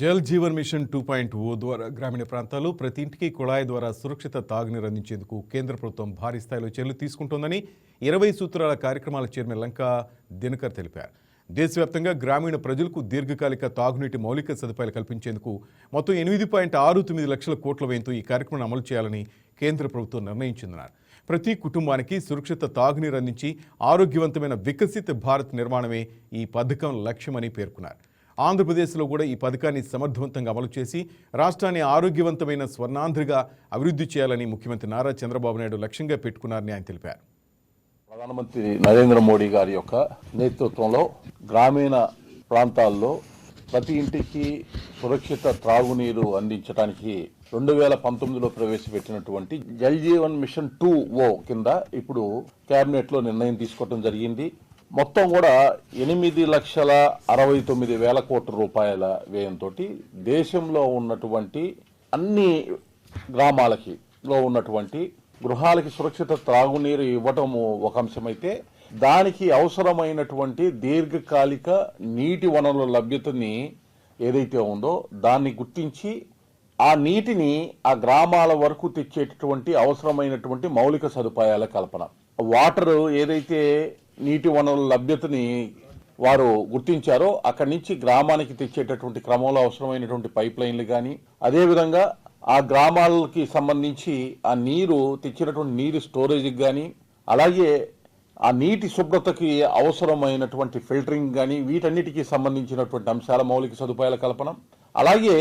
Jal Jeevan machine 2.0 ద్వారా గ్రామీణ ప్రాంతాల్లో ప్రతి ఇంటికి కుళాయి ద్వారా సురక్షిత తాగునీరు అందించేందుకు కేంద్ర ప్రభుత్వం భారీ స్థాయిలో చర్యలు తీసుకుంటోందని 20 సూత్రాల కార్యక్రమాల చైర్మన్ లంకా దినకర్ తెలిపారు. దేశవ్యాప్తంగా గ్రామీణ ప్రజలకు దీర్ఘకాలిక తాగునీటి మౌలిక సదుపాయాలు కల్పించేందుకు మొత్తం 8.69 లక్షల కోట్ల వ్యయంతో ఈ కార్యక్రమాన్ని అమలు చేయాలని కేంద్ర ప్రభుత్వం నిర్ణయించిందన్నారు. ప్రతి కుటుంబానికి సురక్షిత తాగునీరు అందించి ఆరోగ్యవంతమైన వికసిత భారత్ నిర్మాణమే ఈ పథకం లక్ష్యమని పేర్కొన్నారు. ఆంధ్రప్రదేశ్లో కూడా ఈ పథకాన్ని సమర్థవంతంగా అమలు చేసి రాష్ట్రాన్ని ఆరోగ్యవంతమైన స్వర్ణాంధ్రగా అభివృద్ధి చేయాలని ముఖ్యమంత్రి నారా చంద్రబాబు నాయుడు లక్ష్యంగా పెట్టుకున్నారని ఆయన తెలిపారు. ప్రధానమంత్రి నరేంద్ర మోడీ గారి యొక్క నేతృత్వంలో గ్రామీణ ప్రాంతాల్లో ప్రతి ఇంటికి సురక్షిత త్రాగునీరు అందించడానికి 2019లో ప్రవేశపెట్టినటువంటి జల్ జీవన్ మిషన్ 2.0 కింద ఇప్పుడు కేబినెట్లో నిర్ణయం తీసుకోవడం జరిగింది. మొత్తం కూడా 8,69,000 కోట్ల రూపాయల వ్యయంతో దేశంలో ఉన్నటువంటి అన్ని గ్రామాలకి ఉన్నటువంటి గృహాలకి సురక్షిత త్రాగునీరు ఇవ్వటము ఒక అంశమైతే, దానికి అవసరమైనటువంటి దీర్ఘకాలిక నీటి వనరుల లభ్యతని ఏదైతే ఉందో దాన్ని గుర్తించి ఆ నీటిని ఆ గ్రామాల వరకు తెచ్చేటటువంటి అవసరమైనటువంటి మౌలిక సదుపాయాల కల్పన. వాటర్ ఏదైతే నీటి వనరుల లభ్యతని వారు గుర్తించారో అక్కడి నుంచి గ్రామానికి తెచ్చేటటువంటి క్రమంలో అవసరమైనటువంటి పైప్ లైన్లు కానీ, అదేవిధంగా ఆ గ్రామాలకి సంబంధించి ఆ నీరు తెచ్చినటువంటి నీరు స్టోరేజ్కి కానీ, అలాగే ఆ నీటి శుభ్రతకి అవసరమైనటువంటి ఫిల్టరింగ్ కానీ, వీటన్నిటికీ సంబంధించినటువంటి అంశాల మౌలిక సదుపాయాల కల్పన, అలాగే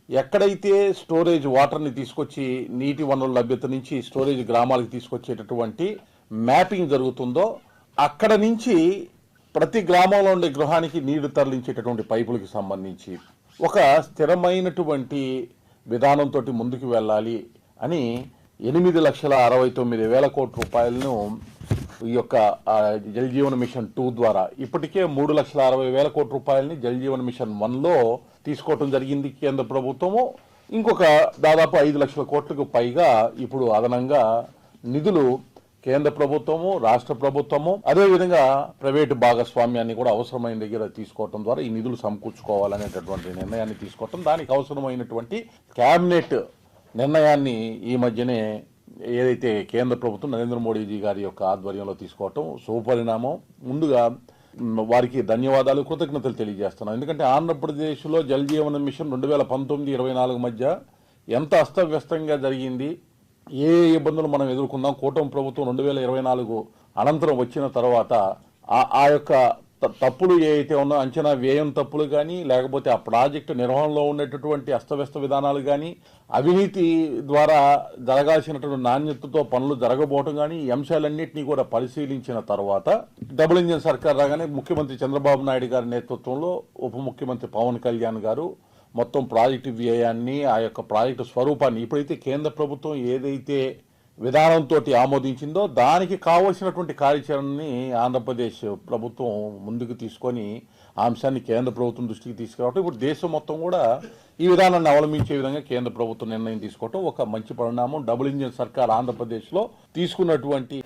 ఎక్కడైతే స్టోరేజ్ వాటర్ని తీసుకొచ్చి నీటి వనరుల లభ్యత నుంచి స్టోరేజ్ గ్రామాలకు తీసుకొచ్చేటటువంటి మ్యాపింగ్ జరుగుతుందో అక్కడ నుంచి ప్రతి గ్రామంలో ఉండే గృహానికి నీరు తరలించేటటువంటి పైపులకు సంబంధించి ఒక స్థిరమైనటువంటి విధానంతో ముందుకు వెళ్ళాలి అని 8,69,000 కోట్ల రూపాయలను ఈ యొక్క జల్ జీవన్ మిషన్ 2 ద్వారా ఇప్పటికే 3,60,000 కోట్ల రూపాయలని జల్ జీవన్ మిషన్ 1లో తీసుకోవటం జరిగింది కేంద్ర ప్రభుత్వము. ఇంకొక దాదాపు 5 లక్షల కోట్లకు పైగా ఇప్పుడు అదనంగా నిధులు కేంద్ర ప్రభుత్వము, రాష్ట్ర ప్రభుత్వము, అదేవిధంగా ప్రైవేటు భాగస్వామ్యాన్ని కూడా అవసరమైన దగ్గర తీసుకోవటం ద్వారా ఈ నిధులు సమకూర్చుకోవాలనేటటువంటి నిర్ణయాన్ని తీసుకోవటం, దానికి అవసరమైనటువంటి కేబినెట్ నిర్ణయాన్ని ఈ మధ్యనే ఏదైతే కేంద్ర ప్రభుత్వం నరేంద్ర మోడీజీ గారి యొక్క ఆధ్వర్యంలో తీసుకోవటం సుపరిణామం. ముందుగా వారికి ధన్యవాదాలు, కృతజ్ఞతలు తెలియజేస్తున్నాం. ఎందుకంటే ఆంధ్రప్రదేశ్లో జల్ జీవన్ మిషన్ 2019-24 మధ్య ఎంత అస్తవ్యస్తంగా జరిగింది, ఏ ఇబ్బందులు మనం ఎదుర్కొందాం. కూటమి ప్రభుత్వం 2024 అనంతరం వచ్చిన తర్వాత ఆ యొక్క తప్పులు ఏవైతే ఉన్నో అంచనా వ్యయం తప్పులు కానీ, లేకపోతే ఆ ప్రాజెక్టు నిర్వహణలో ఉండేటటువంటి అస్తవ్యస్త విధానాలు కానీ, అవినీతి ద్వారా జరగాల్సినటువంటి నాణ్యతతో పనులు జరగబోవటం కానీ, ఈ అంశాలన్నింటినీ కూడా పరిశీలించిన తర్వాత డబుల్ ఇంజిన్ సర్కార్ రాగానే ముఖ్యమంత్రి చంద్రబాబు నాయుడు గారి నేతృత్వంలో ఉప ముఖ్యమంత్రి పవన్ కళ్యాణ్ గారు మొత్తం ప్రాజెక్టు వ్యయాన్ని, ఆ యొక్క ప్రాజెక్టు స్వరూపాన్ని ఇప్పుడైతే కేంద్ర ప్రభుత్వం ఏదైతే విధానంతో ఆమోదించిందో దానికి కావలసినటువంటి కార్యాచరణని ఆంధ్రప్రదేశ్ ప్రభుత్వం ముందుకు తీసుకొని ఆ అంశాన్ని కేంద్ర ప్రభుత్వం దృష్టికి తీసుకురావటం, ఇప్పుడు దేశం మొత్తం కూడా ఈ విధానాన్ని అవలంబించే విధంగా కేంద్ర ప్రభుత్వం నిర్ణయం తీసుకోవటం ఒక మంచి పరిణామం. డబుల్ ఇంజిన్ సర్కార్ ఆంధ్రప్రదేశ్లో తీసుకున్నటువంటి